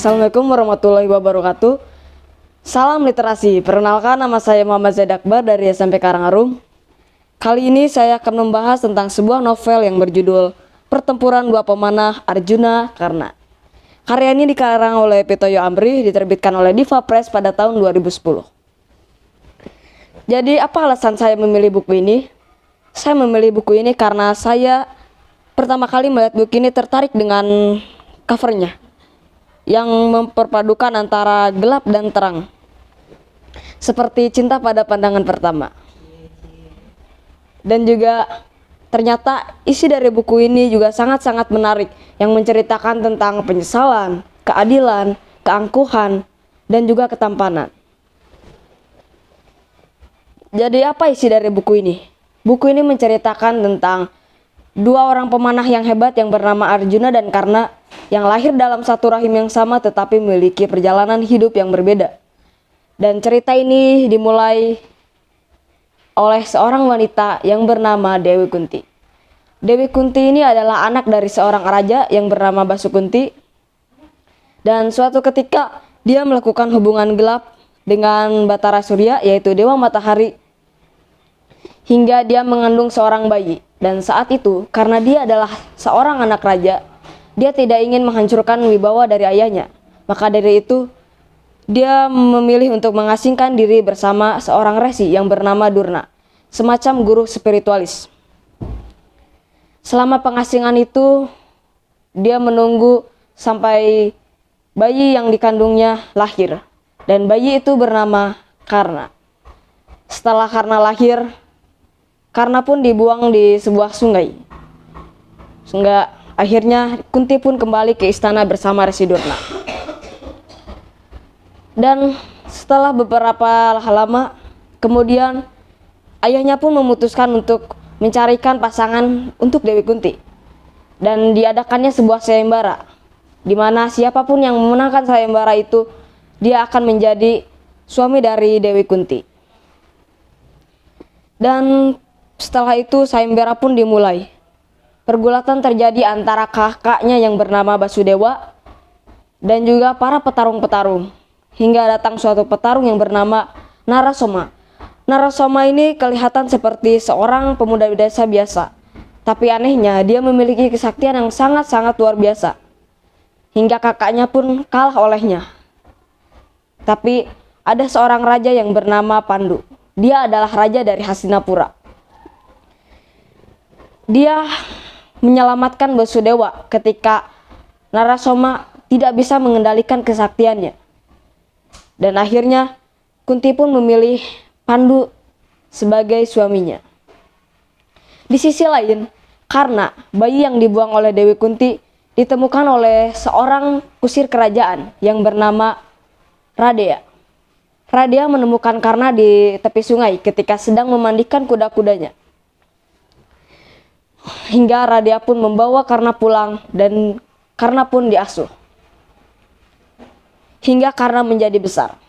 Assalamualaikum warahmatullahi wabarakatuh. Salam literasi. Perkenalkan, nama saya Muhammad Zaid Akbar dari SMP Karangarum. Kali ini saya akan membahas tentang sebuah novel yang berjudul Pertempuran Dua Pemanah Arjuna Karna. Karya ini dikarang oleh Pitoyo Amri, diterbitkan oleh Diva Press pada tahun 2010. Jadi apa alasan saya memilih buku ini? Saya memilih buku ini karena saya pertama kali melihat buku ini tertarik dengan covernya yang memperpadukan antara gelap dan terang, seperti cinta pada pandangan pertama. Dan juga ternyata isi dari buku ini juga sangat-sangat menarik, yang menceritakan tentang penyesalan, keadilan, keangkuhan, dan juga ketampanan. Jadi apa isi dari buku ini? Buku ini menceritakan tentang dua orang pemanah yang hebat yang bernama Arjuna dan Karna, yang lahir dalam satu rahim yang sama tetapi memiliki perjalanan hidup yang berbeda. Dan cerita ini dimulai oleh seorang wanita yang bernama Dewi Kunti. Dewi Kunti ini adalah anak dari seorang raja yang bernama Basukunti. Dan suatu ketika dia melakukan hubungan gelap dengan Batara Surya, yaitu Dewa Matahari, hingga dia mengandung seorang bayi. Dan saat itu, karena dia adalah seorang anak raja, dia tidak ingin menghancurkan wibawa dari ayahnya. Maka dari itu, dia memilih untuk mengasingkan diri bersama seorang resi yang bernama Durna, semacam guru spiritualis. Selama pengasingan itu, dia menunggu sampai bayi yang dikandungnya lahir. Dan bayi itu bernama Karna. Setelah Karna lahir, Karna pun dibuang di sebuah sungai. Sehingga akhirnya Kunti pun kembali ke istana bersama Resi Durna. Dan setelah beberapa lama kemudian, ayahnya pun memutuskan untuk mencarikan pasangan untuk Dewi Kunti. Dan diadakannya sebuah sayembara, di mana siapapun yang memenangkan sayembara itu, dia akan menjadi suami dari Dewi Kunti. Dan setelah itu sayembara pun dimulai. Pergulatan terjadi antara kakaknya yang bernama Basudewa dan juga para petarung-petarung, hingga datang suatu petarung yang bernama Narasoma. Narasoma ini kelihatan seperti seorang pemuda desa biasa, tapi anehnya dia memiliki kesaktian yang sangat-sangat luar biasa, hingga kakaknya pun kalah olehnya. Tapi ada seorang raja yang bernama Pandu. Dia adalah raja dari Hastinapura. Dia menyelamatkan Basudewa ketika Narasoma tidak bisa mengendalikan kesaktiannya. Dan akhirnya Kunti pun memilih Pandu sebagai suaminya. Di sisi lain, karena bayi yang dibuang oleh Dewi Kunti ditemukan oleh seorang kusir kerajaan yang bernama Radea. Radea menemukan Karna di tepi sungai ketika sedang memandikan kuda-kudanya. Hingga Radea pun membawa Karna pulang dan Karna pun diasuh. Hingga Karna menjadi besar.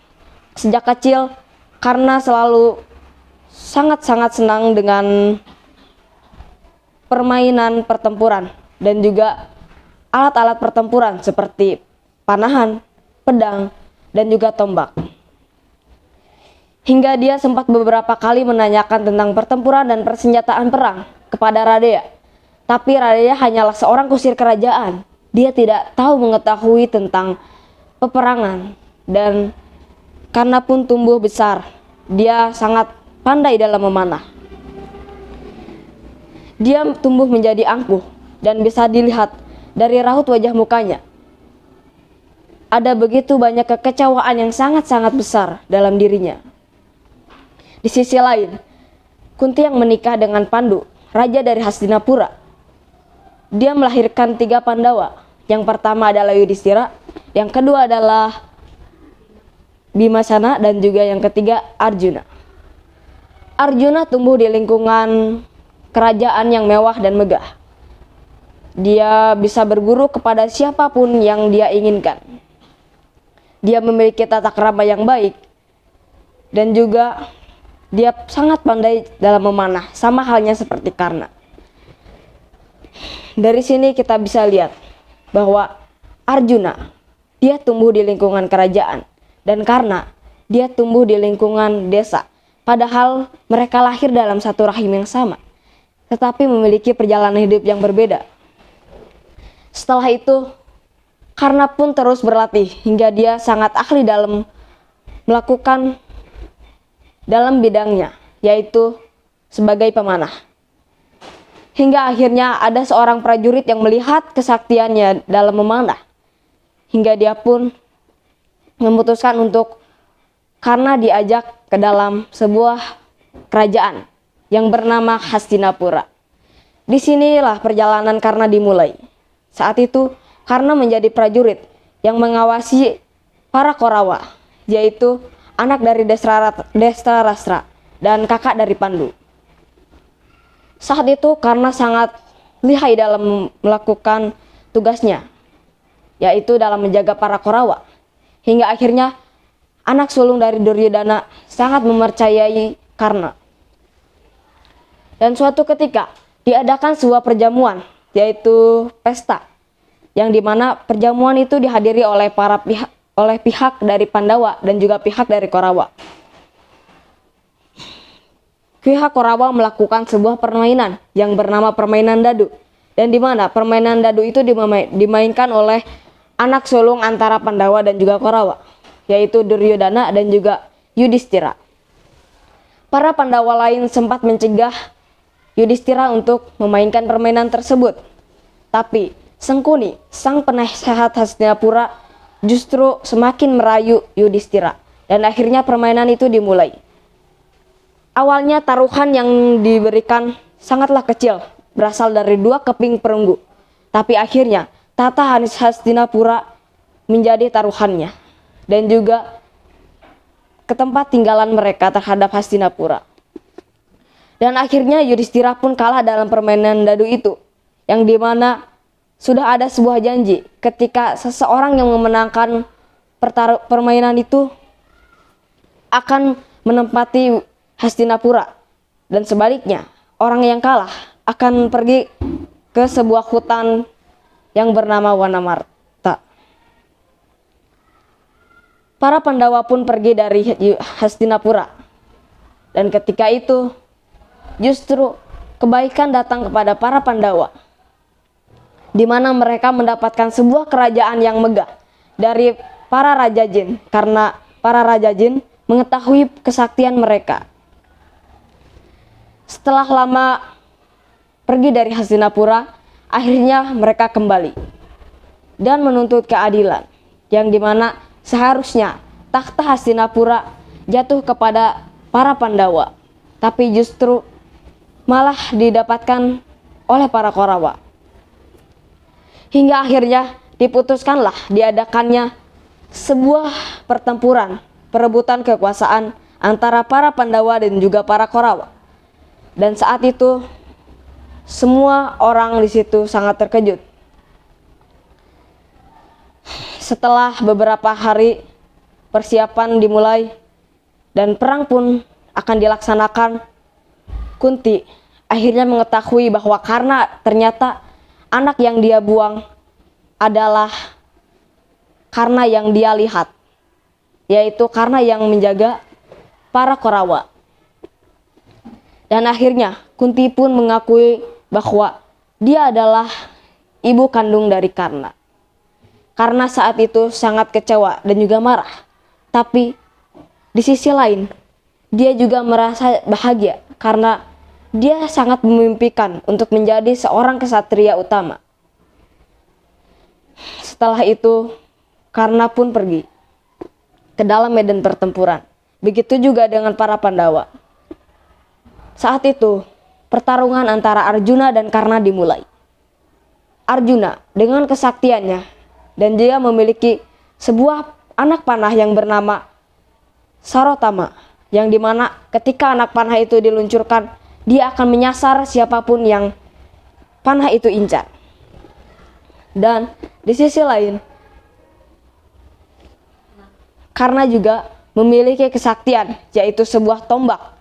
Sejak kecil, Karna selalu sangat-sangat senang dengan permainan pertempuran dan juga alat-alat pertempuran seperti panahan, pedang, dan juga tombak. Hingga dia sempat beberapa kali menanyakan tentang pertempuran dan persenjataan perang kepada Radea. Tapi Radea hanyalah seorang kusir kerajaan. Dia tidak tahu mengetahui tentang peperangan. Dan karena pun tumbuh besar, dia sangat pandai dalam memanah. Dia tumbuh menjadi angkuh dan bisa dilihat dari raut wajah mukanya. Ada begitu banyak kekecewaan yang sangat-sangat besar dalam dirinya. Di sisi lain, Kunti yang menikah dengan Pandu, raja dari Hastinapura. Dia melahirkan 3 Pandawa. Yang pertama adalah Yudhistira, yang kedua adalah Bimasana, dan juga yang ketiga Arjuna. Arjuna tumbuh di lingkungan kerajaan yang mewah dan megah. Dia bisa berguru kepada siapapun yang dia inginkan. Dia memiliki tata krama yang baik, dan juga dia sangat pandai dalam memanah, sama halnya seperti Karna. Dari sini kita bisa lihat bahwa Arjuna dia tumbuh di lingkungan kerajaan, dan karena dia tumbuh di lingkungan desa, padahal mereka lahir dalam satu rahim yang sama, tetapi memiliki perjalanan hidup yang berbeda. Setelah itu, Karna pun terus berlatih hingga dia sangat ahli dalam melakukan dalam bidangnya, yaitu sebagai pemanah. Hingga akhirnya ada seorang prajurit yang melihat kesaktiannya dalam memanah, hingga dia pun memutuskan untuk Karna diajak ke dalam sebuah kerajaan yang bernama Hastinapura. Disinilah perjalanan Karna dimulai. Saat itu Karna menjadi prajurit yang mengawasi para Korawa, yaitu anak dari Destarastra dan kakak dari Pandu. Saat itu Karna sangat lihai dalam melakukan tugasnya, yaitu dalam menjaga para Korawa. Hingga akhirnya anak sulung dari Duryodhana sangat mempercayai Karna. Dan suatu ketika diadakan sebuah perjamuan, yaitu pesta, yang dimana perjamuan itu dihadiri oleh pihak dari Pandawa dan juga pihak dari Korawa. Pihak Korawa melakukan sebuah permainan yang bernama permainan dadu, dan dimana permainan dadu itu dimainkan oleh anak sulung antara Pandawa dan juga Korawa, yaitu Duryodhana dan juga Yudhistira. Para Pandawa lain sempat mencegah Yudhistira untuk memainkan permainan tersebut, tapi Sengkuni, sang penasehat Hastinapura, justru semakin merayu Yudhistira, dan akhirnya permainan itu dimulai. Awalnya taruhan yang diberikan sangatlah kecil, berasal dari 2 keping perunggu, tapi akhirnya tata Hastinapura menjadi taruhannya, dan juga ke tempat tinggalan mereka terhadap Hastinapura. Dan akhirnya Yudhistira pun kalah dalam permainan dadu itu, yang dimana sudah ada sebuah janji ketika seseorang yang memenangkan permainan itu akan menempati Hastinapura, dan sebaliknya orang yang kalah akan pergi ke sebuah hutan yang bernama Wanamarta. Para Pandawa pun pergi dari Hastinapura, dan ketika itu justru kebaikan datang kepada para Pandawa, di mana mereka mendapatkan sebuah kerajaan yang megah dari para raja jin, karena para raja jin mengetahui kesaktian mereka. Setelah lama pergi dari Hastinapura, akhirnya mereka kembali dan menuntut keadilan, yang dimana seharusnya takhta Hastinapura jatuh kepada para Pandawa, tapi justru malah didapatkan oleh para Korawa. Hingga akhirnya diputuskanlah diadakannya sebuah pertempuran, perebutan kekuasaan antara para Pandawa dan juga para Korawa. Dan saat itu semua orang di situ sangat terkejut. Setelah beberapa hari persiapan dimulai dan perang pun akan dilaksanakan, Kunti akhirnya mengetahui bahwa karena ternyata anak yang dia buang adalah Karna yang dia lihat, yaitu Karna yang menjaga para Korawa. Dan akhirnya Kunti pun mengakui bahwa dia adalah ibu kandung dari Karna. Karna saat itu sangat kecewa dan juga marah, tapi di sisi lain dia juga merasa bahagia karena dia sangat memimpikan untuk menjadi seorang kesatria utama. Setelah itu, Karna pun pergi ke dalam medan pertempuran. Begitu juga dengan para Pandawa. Saat itu, pertarungan antara Arjuna dan Karna dimulai. Arjuna dengan kesaktiannya dan dia memiliki sebuah anak panah yang bernama Sarotama, yang dimana ketika anak panah itu diluncurkan, dia akan menyasar siapapun yang panah itu incar. Dan di sisi lain, Karna juga memiliki kesaktian, yaitu sebuah tombak,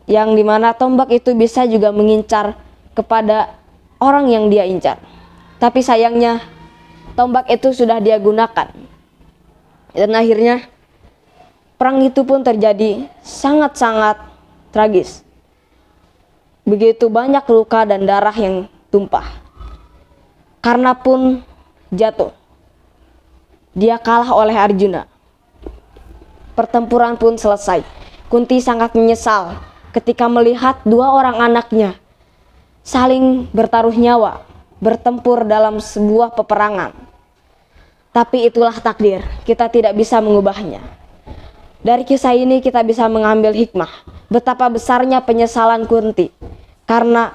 yang dimana tombak itu bisa juga mengincar kepada orang yang dia incar. Tapi sayangnya tombak itu sudah dia gunakan Dan akhirnya perang itu pun terjadi sangat-sangat tragis. Begitu banyak luka dan darah yang tumpah. Karna pun jatuh. Dia kalah oleh Arjuna. Pertempuran pun selesai. Kunti sangat menyesal ketika melihat dua orang anaknya saling bertaruh nyawa, bertempur dalam sebuah peperangan. Tapi itulah takdir, kita tidak bisa mengubahnya. Dari kisah ini kita bisa mengambil hikmah betapa besarnya penyesalan Kunti karena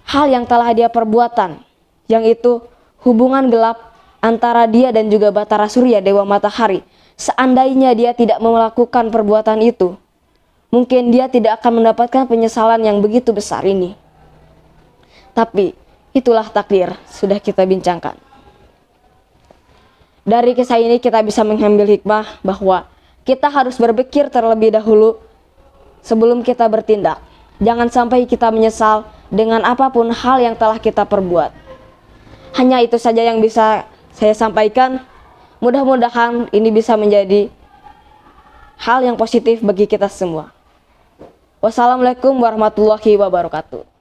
hal yang telah dia perbuatan, yang itu hubungan gelap antara dia dan juga Batara Surya, Dewa Matahari. Seandainya dia tidak melakukan perbuatan itu, mungkin dia tidak akan mendapatkan penyesalan yang begitu besar ini. Tapi itulah takdir, sudah kita bincangkan. Dari kisah ini kita bisa mengambil hikmah bahwa kita harus berpikir terlebih dahulu sebelum kita bertindak. Jangan sampai kita menyesal dengan apapun hal yang telah kita perbuat. Hanya itu saja yang bisa saya sampaikan. Mudah-mudahan ini bisa menjadi hal yang positif bagi kita semua. Wassalamualaikum warahmatullahi wabarakatuh.